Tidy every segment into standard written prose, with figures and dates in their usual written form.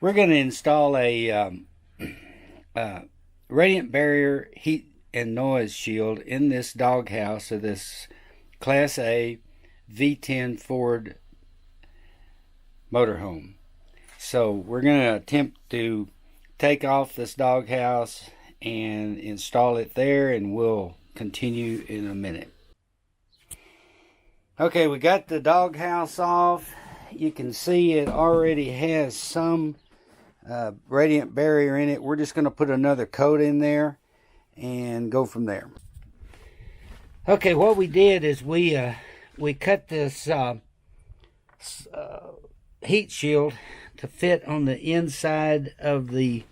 We're going to install a radiant barrier heat and noise shield in this doghouse of this Class A V10 Ford motorhome. So we're going to attempt to take off this doghouse and install it there, and we'll continue in a minute. Okay, we got the doghouse off. You can see it already has some radiant barrier in it. We're just going to put another coat in there and go from there. Okay, what we did is we cut this heat shield to fit on the inside of the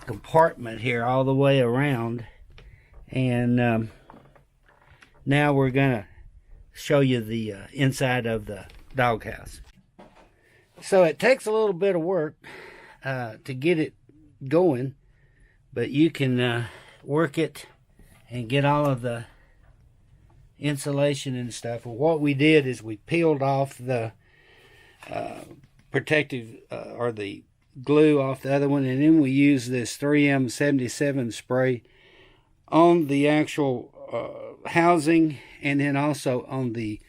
compartment here all the way around, and now we're gonna show you the inside of the doghouse. So it takes a little bit of work to get it going, but you can work it and get all of the insulation and stuff. Well, what we did is we peeled off the protective or the glue off the other one, and then we used this 3M 77 spray on the actual housing, and then also on the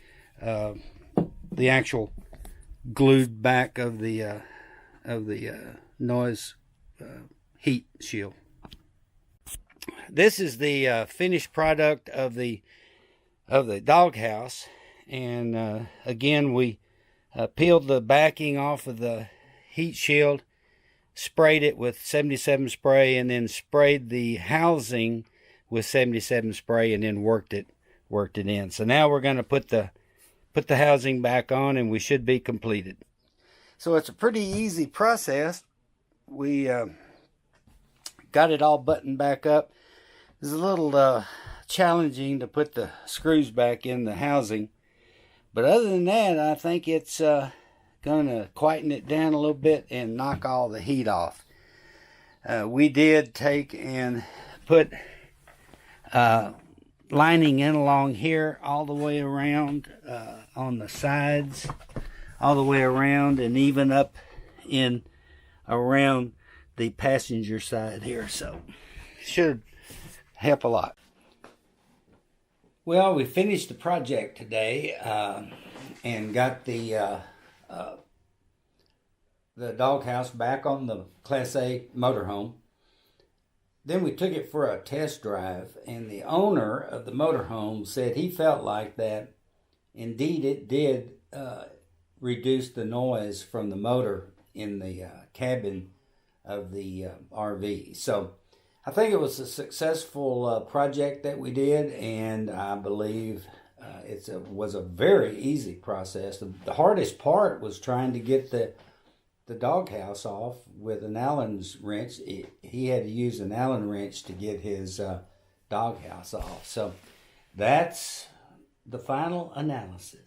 actual glued back of the noise heat shield. This is the finished product of the doghouse, and again we peeled the backing off of the heat shield, sprayed it with 77 spray, and then sprayed the housing with 77 spray, and then worked it in. So now we're going to put the housing back on, and we should be completed. So it's a pretty easy process. We got it all buttoned back up. It's a little challenging to put the screws back in the housing, but other than that, I think it's gonna quieten it down a little bit and knock all the heat off. We did take and put lining in along here all the way around on the sides, all the way around, and even up in around the passenger side here, so should help a lot. Well, we finished the project today and got the doghouse back on the Class A motorhome. Then we took it for a test drive, and the owner of the motorhome said he felt like that indeed it did reduce the noise from the motor in the cabin of the RV. So I think it was a successful project that we did, and I believe it was a very easy process. The hardest part was trying to get the doghouse off with an Allen wrench. He had to use an Allen wrench to get his doghouse off. So that's the final analysis.